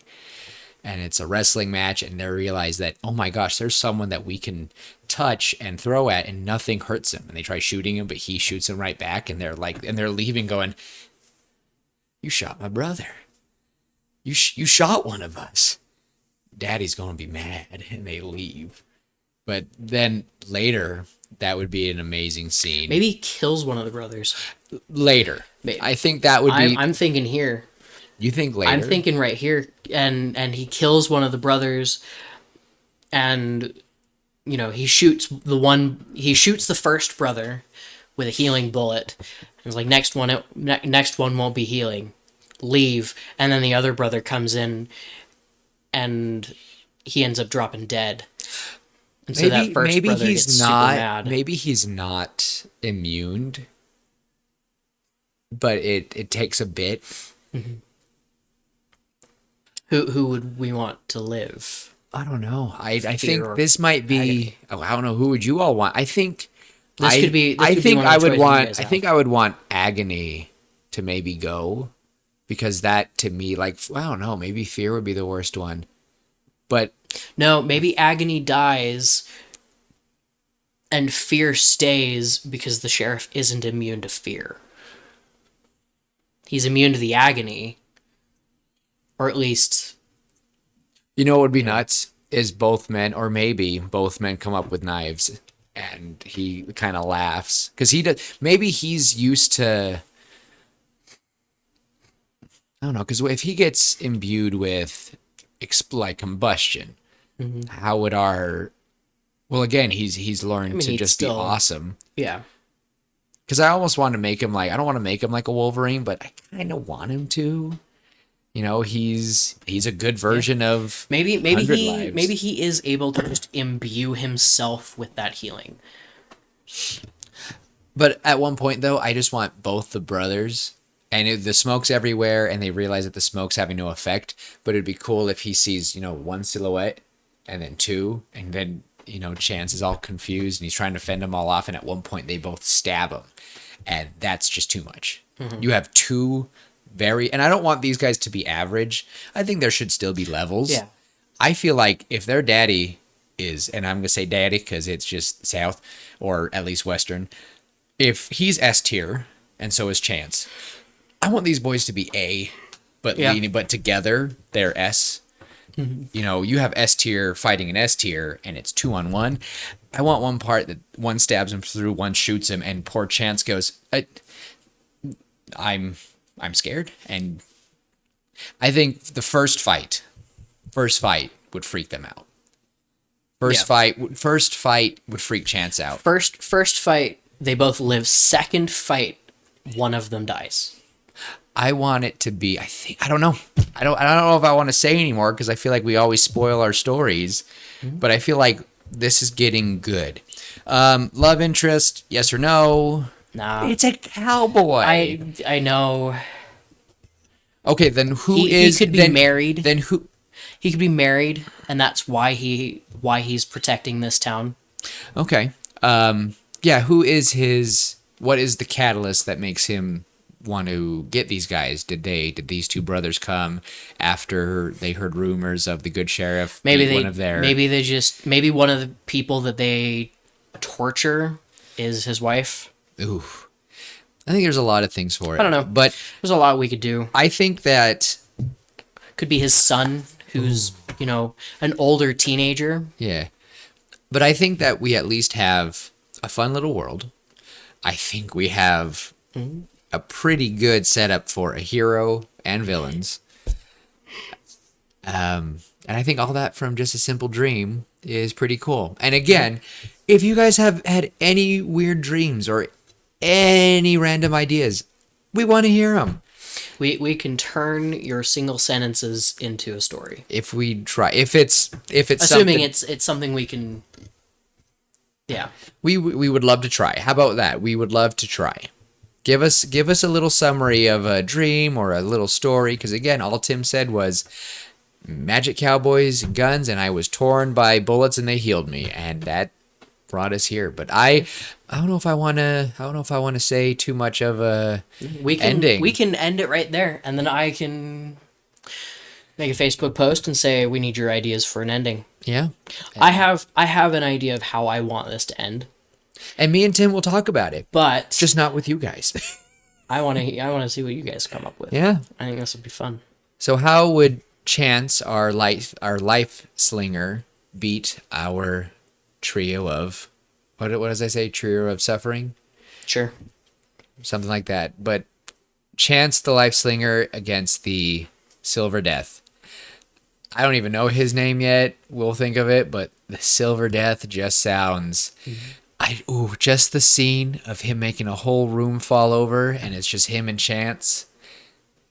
And it's a wrestling match and they realize that, oh my gosh, there's someone that we can touch and throw at and nothing hurts him. And they try shooting him, but he shoots him right back and they're leaving going, you shot my brother. You shot one of us. Daddy's going to be mad, and they leave. But then later, that would be an amazing scene. Maybe he kills one of the brothers. Later. Maybe. I think that would be... I'm thinking here. You think later? I'm thinking right here, and he kills one of the brothers, and, you know, he shoots the first brother with a healing bullet. It's like, next one won't be healing. Leave. And then the other brother comes in and he ends up dropping dead. And so that first brother gets super mad. Maybe he's not immune, but it takes a bit. Mm-hmm. Who would we want to live? I don't know. I think this might be... Oh, I don't know. Who would you all want? I think... I would want agony to maybe go, because that to me, like, I don't know, maybe fear would be the worst one. But no, maybe agony dies and fear stays because the sheriff isn't immune to fear. He's immune to the agony, or at least, you know what would be nuts is both men come up with knives. And he kind of laughs because maybe he's used to, I don't know, because if he gets imbued with like combustion, how would again, he's learned to just be awesome. Yeah. Because I almost want to make him I don't want to make him like a Wolverine, but I kind of want him to. You know, he's a good version of maybe he is able to just imbue himself with that healing. But at one point though, I just want both the brothers, and the smoke's everywhere, and they realize that the smoke's having no effect. But it'd be cool if he sees, 1 silhouette, and then 2, and then Chance is all confused and he's trying to fend them all off, and at one point they both stab him, and that's just too much. You have 2. And I don't want these guys to be average. I think there should still be levels. Yeah. I feel like if their daddy is, and I'm going to say daddy because it's just South, or at least Western, if he's S tier, and so is Chance, I want these boys to be A, but together they're S. You have S tier fighting an S tier, and it's 2-on-1. I want one part that one stabs him through, one shoots him, and poor Chance goes, I'm scared. And I think the first fight would freak them out. First fight would freak Chance out. First fight, they both live. Second fight, one of them dies. I want it to be, I don't know. I don't know if I want to say anymore because I feel like we always spoil our stories, but I feel like this is getting good. Love interest, yes or no? Nah. It's a cowboy. I know. Okay, then he could be married. Then who? He could be married, and that's why he's protecting this town. Okay. Yeah. What is the catalyst that makes him want to get these guys? Did these two brothers come after they heard rumors of the good sheriff? Maybe one of their maybe one of the people that they torture is his wife. Ooh. I think there's a lot of things for it. I don't know, but there's a lot we could do. I think that could be his son, who's an older teenager. Yeah, but I think that we at least have a fun little world. I think we have a pretty good setup for a hero and villains. And I think all that from just a simple dream is pretty cool. And again, if you guys have had any weird dreams or any random ideas, we want to hear them. We can turn your single sentences into a story if we try. If it's assuming it's something we can. Yeah, we would love to try. How about that? We would love to try. Give us a little summary of a dream or a little story, because again, all Tim said was magic cowboys and guns, and I was torn by bullets and they healed me, and that brought us here. But I don't know if I want to say too much of a ending. We can end it right there, and then I can make a Facebook post and say we need your ideas for an ending. Yeah. I have an idea of how I want this to end. And me and Tim will talk about it, but just not with you guys. I want to see what you guys come up with. Yeah. I think this would be fun. So how would Chance, our life slinger, beat our trio of what does I say? Trio of suffering? Sure. Something like that. But Chance the life slinger against the Silver Death. I don't even know his name yet. We'll think of it, but the Silver Death just sounds just the scene of him making a whole room fall over and it's just him and Chance.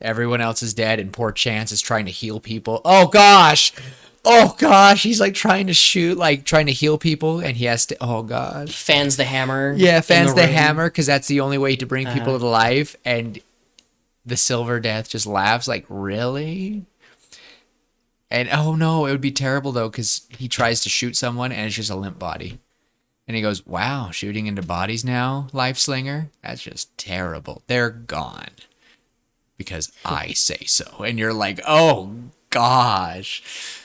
Everyone else is dead and poor Chance is trying to heal people. Oh gosh, he's like trying to heal people, and he has to. Oh gosh, fans the hammer. Yeah, fans the hammer because that's the only way to bring people to life. And the Silver Death just laughs like, really? And oh no, it would be terrible though because he tries to shoot someone and it's just a limp body, and he goes, "Wow, shooting into bodies now, life slinger? That's just terrible. They're gone because I say so." And you're like, oh gosh.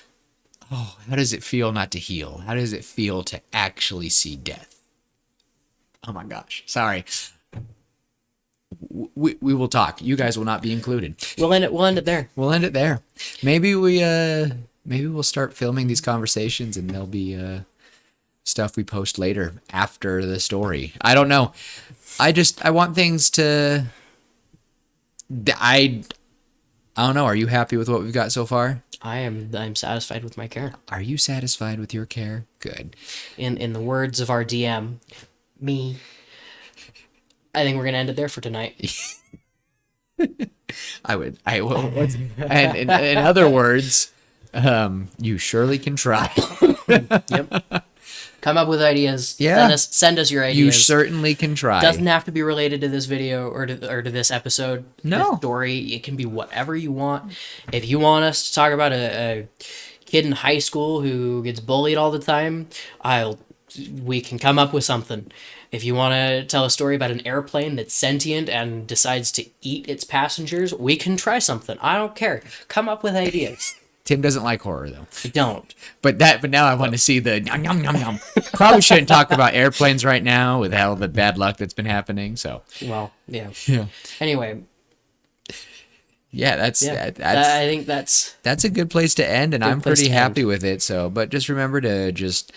Oh, how does it feel not to heal? How does it feel to actually see death? Oh my gosh. Sorry. We will talk. You guys will not be included. We'll end it there. We'll end it there. Maybe we'll start filming these conversations and there'll be stuff we post later after the story. I don't know. I want things to I don't know. Are you happy with what we've got so far? I'm satisfied with my care. Are you satisfied with your care? Good. In the words of our DM, me. I think we're gonna end it there for tonight. I will. And in other words, you surely can try. Yep. Come up with ideas. Yeah. Send us your ideas. You certainly can try. Doesn't have to be related to this video or to this episode. No. This story. It can be whatever you want. If you want us to talk about a kid in high school who gets bullied all the time, we can come up with something. If you want to tell a story about an airplane that's sentient and decides to eat its passengers, we can try something. I don't care. Come up with ideas. Tim doesn't like horror though. I don't. But now I want to see the yum yum yum yum. Probably shouldn't talk about airplanes right now with all the bad luck that's been happening. So. Well, yeah. Yeah. Anyway. Yeah, that's. I think that's a good place to end, and I'm pretty happy with it. So, but just remember to just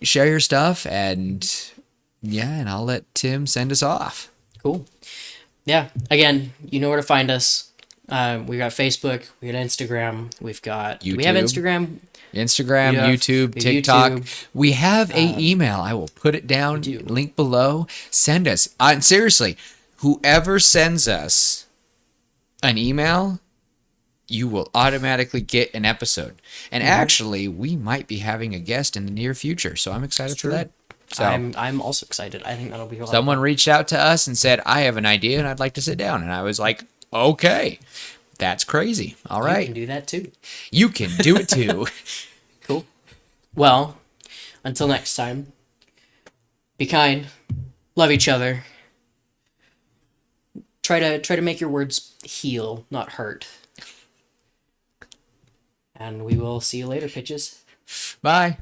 share your stuff, and I'll let Tim send us off. Cool. Yeah. Again, you know where to find us. We got Facebook, we got Instagram, we've got YouTube. We have Instagram, YouTube, TikTok. YouTube. We have a email. I will put it down, link below. Send us. And seriously, whoever sends us an email, you will automatically get an episode. And actually, we might be having a guest in the near future, so I'm excited for that. So I'm also excited. I think that'll be a lot. Someone reached out to us and said, "I have an idea and I'd like to sit down." And I was like, "Okay, that's crazy. All right. You can do that too. You can do it too." Cool. Well, until next time, be kind, love each other, Try to make your words heal, not hurt. And we will see you later, pitches. Bye.